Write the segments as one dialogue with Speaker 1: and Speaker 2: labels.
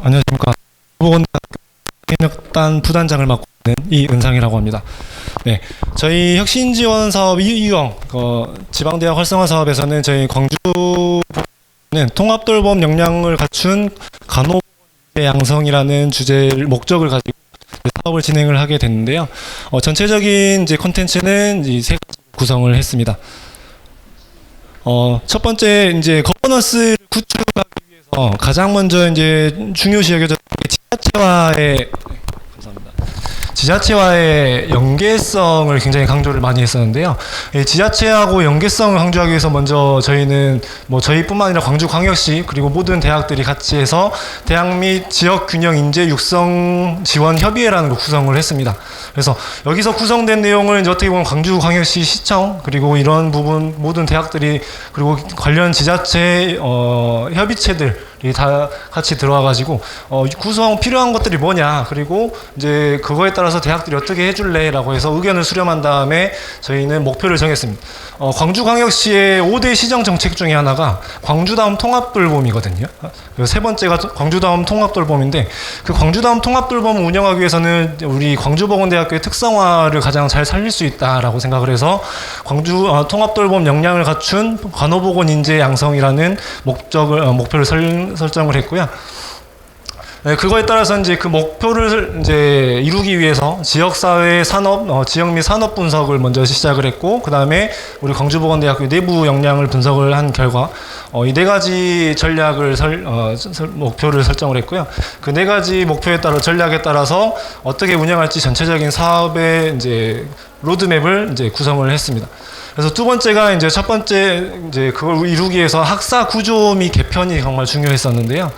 Speaker 1: 안녕하십니까. 보건대학교 부단장을 맡고 있는 이은상이라고 합니다. 네, 저희 혁신지원 사업 이유형 지방대학 활성화 사업에서는 저희 광주는 통합돌봄 역량을 갖춘 간호보건 양성이라는 목적을 가지고 사업을 진행을 하게 됐는데요. 전체적인 이제 콘텐츠는 이 세 가지 구성을 했습니다. 첫 번째 이제 거버넌스를 구축하기 위해서 가장 먼저 이제 중요시 여겨졌던 게 지자체와의 연계성을 굉장히 강조를 많이 했었는데요. 지자체하고 연계성을 강조하기 위해서 먼저 저희는 저희뿐만 아니라 광주광역시 그리고 모든 대학들이 같이 해서 대학 및 지역 균형 인재 육성 지원 협의회라는 걸 구성을 했습니다. 그래서 여기서 구성된 내용을 이제 어떻게 보면 광주광역시 시청 그리고 이런 부분 모든 대학들이 그리고 관련 지자체 협의체들 다 같이 들어와가지고 구성 필요한 것들이 뭐냐 그리고 이제 그거에 따라서 대학들이 어떻게 해줄래라고 해서 의견을 수렴한 다음에 저희는 목표를 정했습니다. 광주광역시의 5대 시정 정책 중에 하나가 광주다움 통합돌봄이거든요. 세 번째가 광주다움 통합돌봄인데 그 광주다움 통합돌봄을 운영하기 위해서는 우리 광주보건대학교의 특성화를 가장 잘 살릴 수 있다라고 생각을 해서 광주 통합돌봄 역량을 갖춘 간호보건 인재 양성이라는 목표를 설정을 했고요. 네, 그거에 따라서 이제 그 목표를 이제 이루기 위해서 지역사회 산업, 지역 및 산업 분석을 먼저 시작을 했고, 그 다음에 우리 광주보건대학교 내부 역량을 분석을 한 결과, 이 네 가지 전략을 목표를 설정을 했고요. 그 네 가지 목표에 따라 전략에 따라서 어떻게 운영할지 전체적인 사업의 이제 로드맵을 이제 구성을 했습니다. 그래서 두 번째가 이제 첫 번째 이제 그걸 이루기 위해서 학사 구조 및 개편이 정말 중요했었는데요.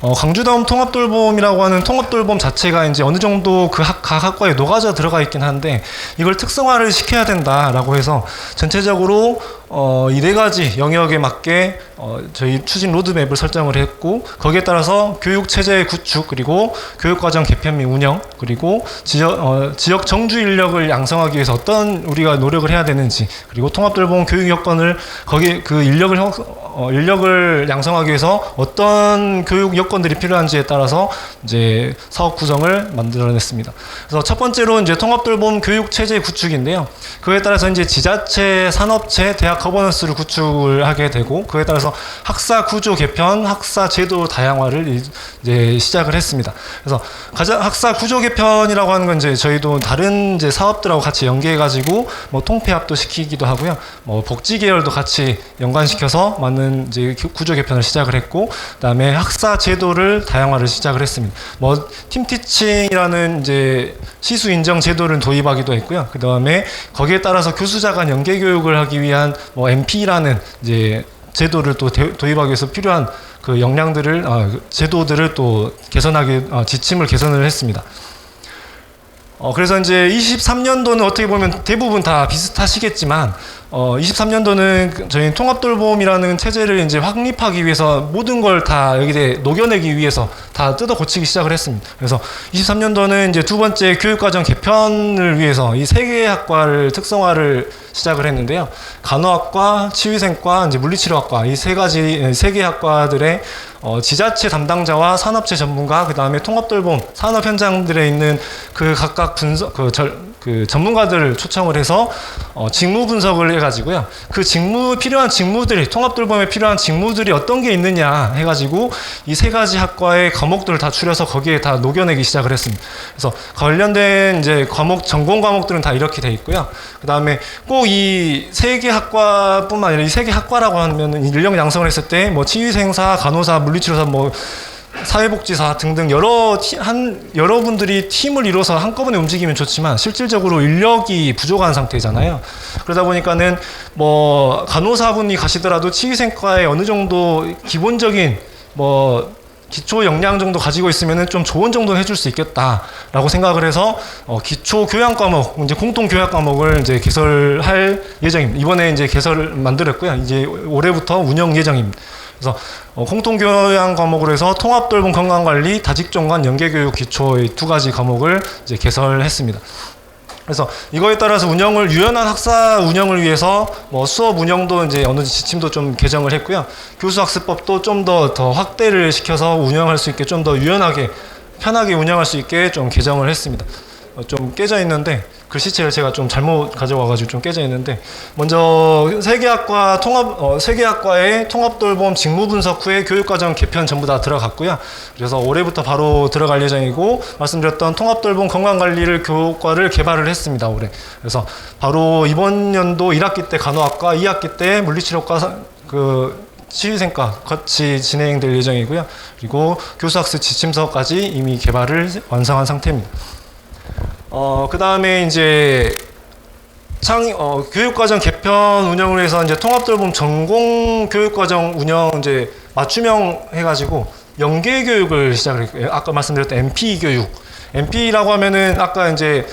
Speaker 1: 광주다움 통합돌봄이라고 하는 통합돌봄 자체가 이제 어느 정도 각 학과에 녹아져 들어가 있긴 한데 이걸 특성화를 시켜야 된다라고 해서 전체적으로 이 네 가지 영역에 맞게 저희 추진 로드맵을 설정을 했고 거기에 따라서 교육 체제 구축 그리고 교육과정 개편 및 운영 그리고 지역 정주 인력을 양성하기 위해서 어떤 우리가 노력을 해야 되는지 그리고 통합돌봄 교육 여건을 거기 그 인력을 양성하기 위해서 어떤 교육 여건들이 필요한지에 따라서 이제 사업 구성을 만들어냈습니다. 그래서 첫 번째로 이제 통합돌봄 교육 체제 구축인데요. 그에 따라서 이제 지자체, 산업체, 대학 거버넌스를 구축을 하게 되고 그에 따라서 학사 구조 개편, 학사 제도 다양화를 이제 시작을 했습니다. 그래서 학사 구조 개편이라고 하는 건 이제 저희도 다른 이제 사업들하고 같이 연계해가지고 통폐합도 시키기도 하고요. 복지 계열도 같이 연관시켜서 많은 이제 구조 개편을 시작을 했고, 그다음에 학사 제도를 다양화를 시작을 했습니다. 팀티칭이라는 이제 시수 인정 제도를 도입하기도 했고요. 그다음에 거기에 따라서 교수자 간 연계 교육을 하기 위한 MP라는 이제 제도를 또 도입하기 위해서 필요한 그 역량들을 제도들을 또 지침을 개선을 했습니다. 그래서 이제 23년도는 어떻게 보면 대부분 다 비슷하시겠지만 23년도는 저희 통합돌봄이라는 체제를 이제 확립하기 위해서 모든 걸 다 여기에 녹여내기 위해서 다 뜯어 고치기 시작을 했습니다. 그래서 23년도는 이제 두 번째 교육과정 개편을 위해서 이 세 개의 학과를 특성화를 시작을 했는데요. 간호학과, 치유생과, 이제 물리치료학과 이 세 개 학과들의 지자체 담당자와 산업체 전문가, 그 다음에 통합돌봄 산업 현장들에 있는 그 각각 전문가들을 초청을 해서 직무 분석을 해가지고요. 그 필요한 직무들이 통합돌봄에 필요한 직무들이 어떤 게 있느냐 해가지고 이 세 가지 학과의 과목들을 다 추려서 거기에 다 녹여내기 시작을 했습니다. 그래서 관련된 이제 전공 과목들은 다 이렇게 돼 있고요. 그 다음에 꼭 이 세 개 학과뿐만 아니라 이 세 개 학과라고 하면 인력 양성을 했을 때 치유생사, 간호사, 물리치료사, 사회복지사 등등 여러분들이 팀을 이뤄서 한꺼번에 움직이면 좋지만 실질적으로 인력이 부족한 상태잖아요. 그러다 보니까는 간호사분이 가시더라도 치유생과에 어느 정도 기본적인 기초 역량 정도 가지고 있으면은 좀 조언 정도 해줄 수 있겠다라고 생각을 해서 기초 교양 과목, 이제 공통 교양 과목을 이제 개설할 예정입니다. 이번에 이제 개설을 만들었고요. 이제 올해부터 운영 예정입니다. 그래서 공통교양 과목으로 해서 통합돌봄 건강관리, 다직종관 연계교육 기초의 두 가지 과목을 이제 개설했습니다. 그래서 이거에 따라서 유연한 학사 운영을 위해서 뭐 수업 운영도 이제 어느 지침도 좀 개정을 했고요. 교수학습법도 좀 더 확대를 시켜서 운영할 수 있게 좀 더 유연하게 편하게 운영할 수 있게 좀 개정을 했습니다. 좀 깨져 있는데 글씨체를 제가 좀 잘못 가져와가지고 좀 깨져 있는데, 먼저 세계학과의 통합돌봄 직무분석 후에 교육과정 개편 전부 다 들어갔고요. 그래서 올해부터 바로 들어갈 예정이고, 말씀드렸던 통합돌봄 건강관리를 교과를 개발을 했습니다, 올해. 그래서 바로 이번 연도 1학기 때 간호학과, 2학기 때 물리치료과 치유생과 같이 진행될 예정이고요. 그리고 교수학습 지침서까지 이미 개발을 완성한 상태입니다. 그 다음에 이제 교육과정 개편 운영을 해서 이제 통합돌봄 전공 교육과정 운영 이제 맞춤형 해가지고 연계 교육을 시작을 했고요. 아까 말씀드렸던 MP 교육. MP라고 하면은 아까 이제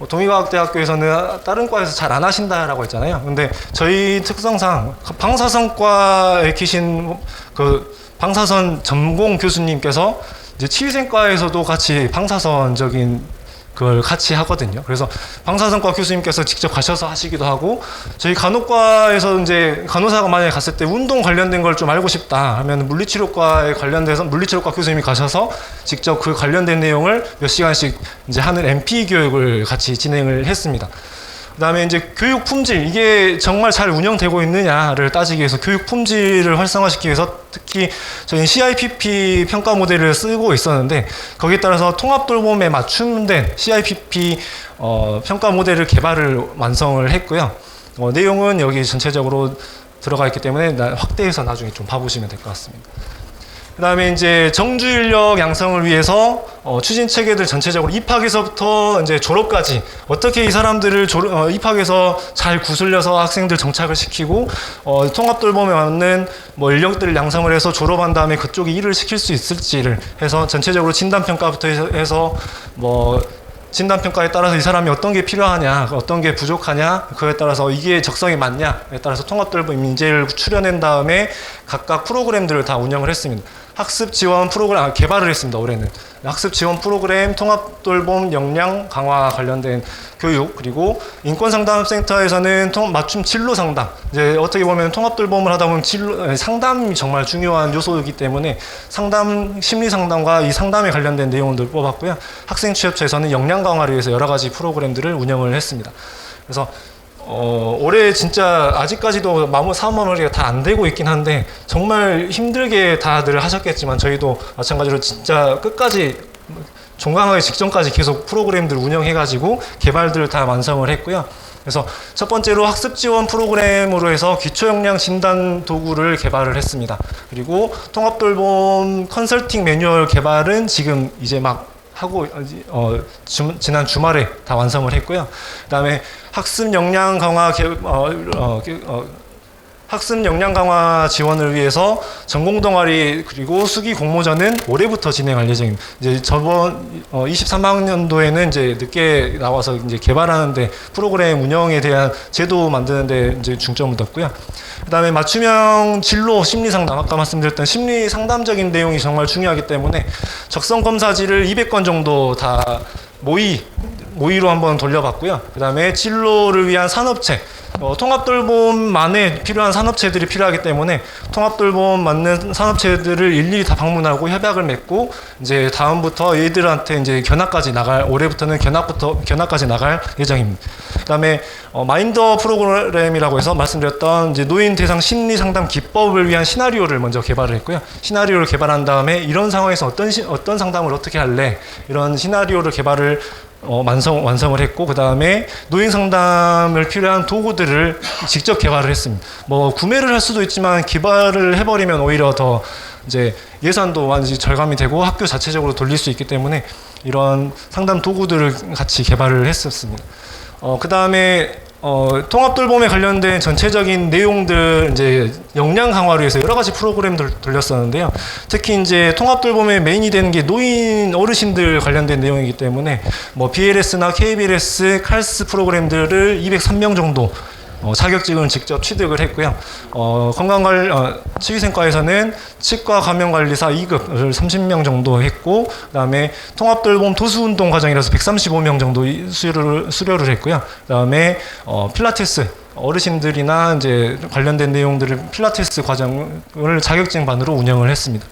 Speaker 1: 동의과학대학교에서는 다른 과에서 잘 안 하신다라고 했잖아요. 근데 저희 특성상 방사선과에 계신 방사선 전공 교수님께서 이제 치유생과에서도 같이 방사선적인 그걸 같이 하거든요. 그래서 방사선과 교수님께서 직접 가셔서 하시기도 하고, 저희 간호과에서 이제 간호사가 만약에 갔을 때 운동 관련된 걸 좀 알고 싶다 하면 물리치료과에 관련돼서 물리치료과 교수님이 가셔서 직접 그 관련된 내용을 몇 시간씩 이제 하는 MP 교육을 같이 진행을 했습니다. 그 다음에 이제 교육 품질, 이게 정말 잘 운영되고 있느냐를 따지기 위해서 교육 품질을 활성화시키기 위해서 특히 저희 CIPP 평가 모델을 쓰고 있었는데, 거기에 따라서 통합돌봄에 맞춤된 CIPP 평가 모델을 완성을 했고요. 내용은 여기 전체적으로 들어가 있기 때문에 확대해서 나중에 좀 봐보시면 될 것 같습니다. 그 다음에 이제 정주 인력 양성을 위해서 추진 체계들 전체적으로 입학에서부터 이제 졸업까지 어떻게 이 사람들을 입학해서 잘 구슬려서 학생들 정착을 시키고 통합돌봄에 맞는 뭐 인력들을 양성을 해서 졸업한 다음에 그쪽이 일을 시킬 수 있을지를 해서 전체적으로 진단평가부터 해서 뭐 진단평가에 따라서 이 사람이 어떤 게 필요하냐, 어떤 게 부족하냐, 그에 따라서 이게 적성이 맞냐에 따라서 통합돌봄 인재를 추려낸 다음에 각각 프로그램들을 다 운영을 했습니다. 학습 지원 프로그램 개발을 했습니다. 올해는 학습 지원 프로그램, 통합돌봄 역량 강화 관련된 교육, 그리고 인권상담센터에서는 맞춤 진로 상담. 이제 어떻게 보면 통합돌봄을 하다 보면 상담이 정말 중요한 요소이기 때문에 심리 상담과 이 상담에 관련된 내용들 뽑았고요. 학생 취업처에서는 역량 강화를 위해서 여러 가지 프로그램들을 운영을 했습니다. 그래서 올해 진짜 아직까지도 사업 마무리가 다 안 되고 있긴 한데 정말 힘들게 다들 하셨겠지만 저희도 마찬가지로 진짜 끝까지 종강하기 직전까지 계속 프로그램들 운영해가지고 개발들을 다 완성을 했고요. 그래서 첫 번째로 학습 지원 프로그램으로 해서 기초 역량 진단 도구를 개발을 했습니다. 그리고 통합돌봄 컨설팅 매뉴얼 개발은 지금 이제 막 하고 지난 주말에 다 완성을 했고요. 그다음에 학습 역량 강화 지원을 위해서 전공 동아리 그리고 수기 공모전은 올해부터 진행할 예정입니다. 이제 저번 23학년도에는 이제 늦게 나와서 이제 개발하는데 프로그램 운영에 대한 제도 만드는데 이제 중점을 뒀고요. 그다음에 맞춤형 진로 심리 상담, 아까 말씀드렸던 심리 상담적인 내용이 정말 중요하기 때문에 적성 검사지를 200건 정도 다 모의로 한번 돌려봤고요. 그다음에 진로를 위한 산업체, 통합돌봄만에 필요한 산업체들이 필요하기 때문에 통합돌봄 맞는 산업체들을 일일이 다 방문하고 협약을 맺고 이제 다음부터 얘들한테 이제 올해부터는 견학까지 나갈 예정입니다. 그다음에 마인더 프로그램이라고 해서 말씀드렸던 이제 노인 대상 심리 상담 기법을 위한 시나리오를 먼저 개발을 했고요. 시나리오를 개발한 다음에 이런 상황에서 어떤 상담을 어떻게 할래? 이런 시나리오를 개발을 완성을 했고, 그 다음에 노인 상담을 필요한 도구들을 직접 개발을 했습니다. 뭐 구매를 할 수도 있지만 개발을 해버리면 오히려 더 이제 예산도 완전히 절감이 되고 학교 자체적으로 돌릴 수 있기 때문에 이런 상담 도구들을 같이 개발을 했었습니다. 그 다음에 통합돌봄에 관련된 전체적인 내용들 이제 역량 강화를 위해서 여러 가지 프로그램들 돌렸었는데요. 특히 이제 통합돌봄의 메인이 되는 게 노인 어르신들 관련된 내용이기 때문에 뭐 BLS나 KBLS, 칼스 프로그램들을 203명 정도 자격증을 직접 취득을 했고요. 치위생과에서는 치과 감염관리사 2급을 30명 정도 했고, 그다음에 통합돌봄 도수운동 과정이라서 135명 정도 수료를 했고요. 그다음에 필라테스 어르신들이나 이제 관련된 내용들을 필라테스 과정을 자격증반으로 운영을 했습니다.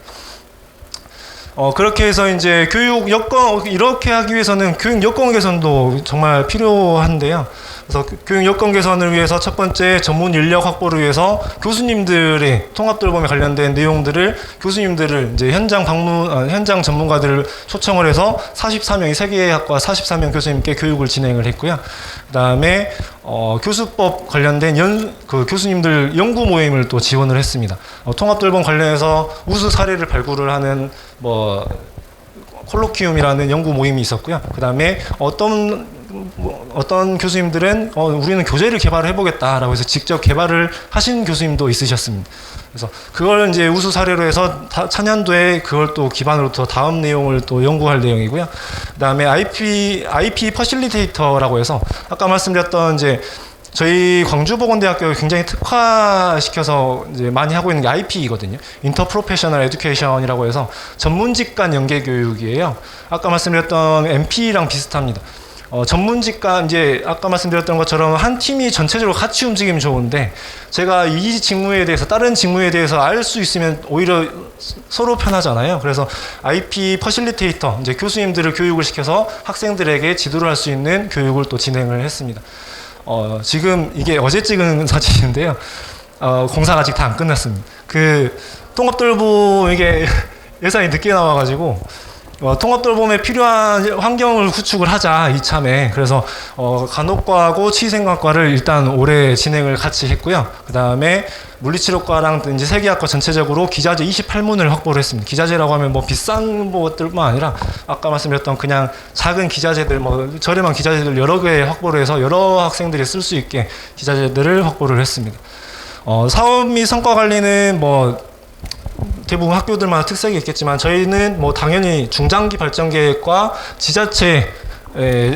Speaker 1: 그렇게 해서 이제 교육 여건, 이렇게 하기 위해서는 교육 여건 개선도 정말 필요한데요. 그래서 교육 여건 개선을 위해서 첫 번째 전문 인력 확보를 위해서 교수님들의 통합돌봄에 관련된 내용들을 교수님들을 이제 현장 전문가들을 초청을 해서 44명이 세 개의 학과 44명 교수님께 교육을 진행을 했고요. 그다음에 교수법 관련된 교수님들 연구 모임을 또 지원을 했습니다. 통합돌봄 관련해서 우수 사례를 발굴을 하는 콜로키움이라는 연구 모임이 있었고요. 그다음에 어떤 교수님들은 우리는 교재를 개발을 해보겠다라고 해서 직접 개발을 하신 교수님도 있으셨습니다. 그래서 그걸 이제 우수 사례로 해서 차년도에 그걸 또 기반으로 더 다음 내용을 또 연구할 내용이고요. 그다음에 IP 퍼실리테이터라고 해서 아까 말씀드렸던 이제 저희 광주보건대학교 굉장히 특화시켜서 이제 많이 하고 있는 게 IP이거든요. 인터프로페셔널 에듀케이션이라고 해서 전문직 간 연계 교육이에요. 아까 말씀드렸던 MP랑 비슷합니다. 전문직 간 이제 아까 말씀드렸던 것처럼 한 팀이 전체적으로 같이 움직이면 좋은데, 제가 이 직무에 대해서 다른 직무에 대해서 알 수 있으면 오히려 서로 편하잖아요. 그래서 IP 퍼실리테이터, 이제 교수님들을 교육을 시켜서 학생들에게 지도를 할 수 있는 교육을 또 진행을 했습니다. 지금 이게 어제 찍은 사진인데요. 공사가 아직 다 안 끝났습니다. 통합돌봄 이게 예산이 늦게 나와가지고 통합돌봄에 필요한 환경을 구축을 하자 이참에. 그래서 간호과하고 치위생관과를 일단 올해 진행을 같이 했고요. 그 다음에 물리치료과랑 이제 세 개 학과 전체적으로 기자재 28문을 확보를 했습니다. 기자재라고 하면 뭐 비싼 것들만 아니라 아까 말씀드렸던 그냥 작은 기자재들, 저렴한 기자재들 여러 개 확보를 해서 여러 학생들이 쓸 수 있게 기자재들을 확보를 했습니다. 사업 및 성과 관리는 대부분 학교들마다 특색이 있겠지만 저희는 당연히 중장기 발전 계획과 지자체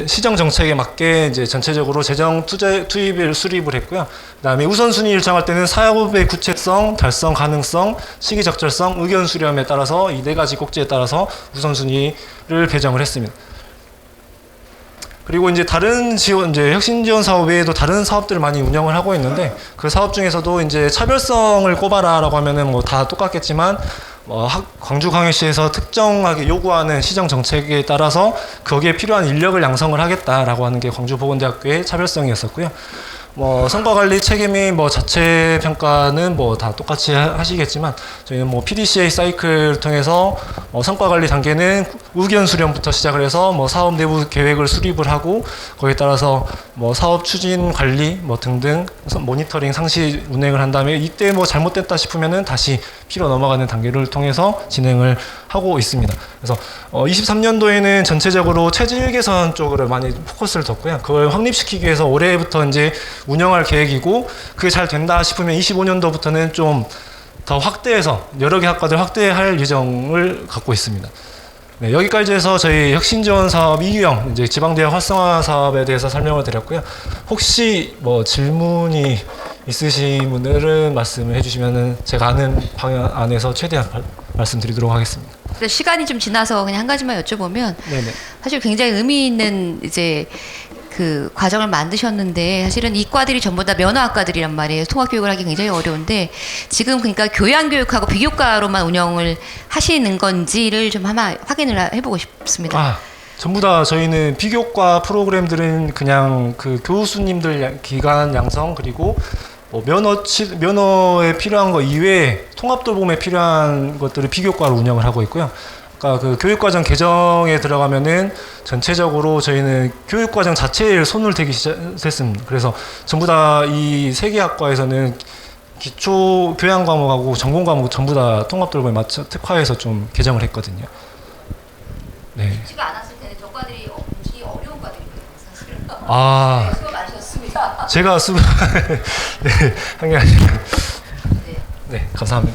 Speaker 1: 시정 정책에 맞게 이제 전체적으로 재정 투입을 수립을 했고요. 그다음에 우선순위 일정할 때는 사업의 구체성, 달성 가능성, 시기 적절성, 의견 수렴에 따라서 이 네 가지 꼭지에 따라서 우선순위를 배정을 했습니다. 그리고 이제 다른 지원, 이제 혁신 지원 사업 외에도 다른 사업들을 많이 운영을 하고 있는데, 그 사업 중에서도 이제 차별성을 꼽아라라고 하면은 다 똑같겠지만, 광주광역시에서 특정하게 요구하는 시정 정책에 따라서 거기에 필요한 인력을 양성을 하겠다라고 하는 게 광주보건대학교의 차별성이었었고요. 성과관리 체계및 자체 평가는 다 똑같이 하시겠지만, 저희는 PDCA 사이클을 통해서 성과관리 단계는 의견 수렴부터 시작을 해서 사업 내부 계획을 수립을 하고, 거기에 따라서 사업 추진 관리 등등 모니터링 상시 운행을 한 다음에 이때 잘못됐다 싶으면은 다시 피로 넘어가는 단계를 통해서 진행을 하고 있습니다. 그래서 23년도에는 전체적으로 체질 개선 쪽으로 많이 포커스를 뒀고요. 그걸 확립시키기 위해서 올해부터 이제 운영할 계획이고, 그게 잘 된다 싶으면 25년도부터는 좀 더 확대해서 여러 개 학과들 확대할 예정을 갖고 있습니다. 네, 여기까지 해서 저희 혁신지원 사업 이유형 이제 지방대학 활성화 사업에 대해서 설명을 드렸고요. 혹시 질문이 있으신 분들은 말씀을 해주시면은 제가 아는 방향 안에서 최대한 말씀드리도록 하겠습니다.
Speaker 2: 시간이 좀 지나서 그냥 한 가지만 여쭤보면,
Speaker 1: 네네.
Speaker 2: 사실 굉장히 의미 있는 이제 그 과정을 만드셨는데, 사실은 이과들이 전부 다 면허학과들이란 말이에요. 통합교육을 하기 굉장히 어려운데, 지금 그러니까 교양교육하고 비교과로만 운영을 하시는 건지를 좀 아마 확인을 해보고 싶습니다.
Speaker 1: 전부 다 저희는 비교과 프로그램들은 그냥 그 교수님들 기간 양성, 그리고 면허에 필요한 거 이외에 통합돌봄에 필요한 것들을 비교과로 운영을 하고 있고요. 그러니까 교육과정 개정에 들어가면은 전체적으로 저희는 교육과정 자체에 손을 대기 시작했습니다. 그래서 전부 다 이 세 개 학과에서는 기초 교양 과목하고 전공 과목 전부 다 통합돌봄에 맞춰 특화해서 좀 개정을 했거든요. 네.
Speaker 2: 쉽지가 않았을 텐데 저과들이 움직이기 어려운 과들이에요, 사실은.
Speaker 1: 네,
Speaker 2: 수고 많으셨습니다.
Speaker 1: 제가 네, 한 게 아니라. 네, 감사합니다.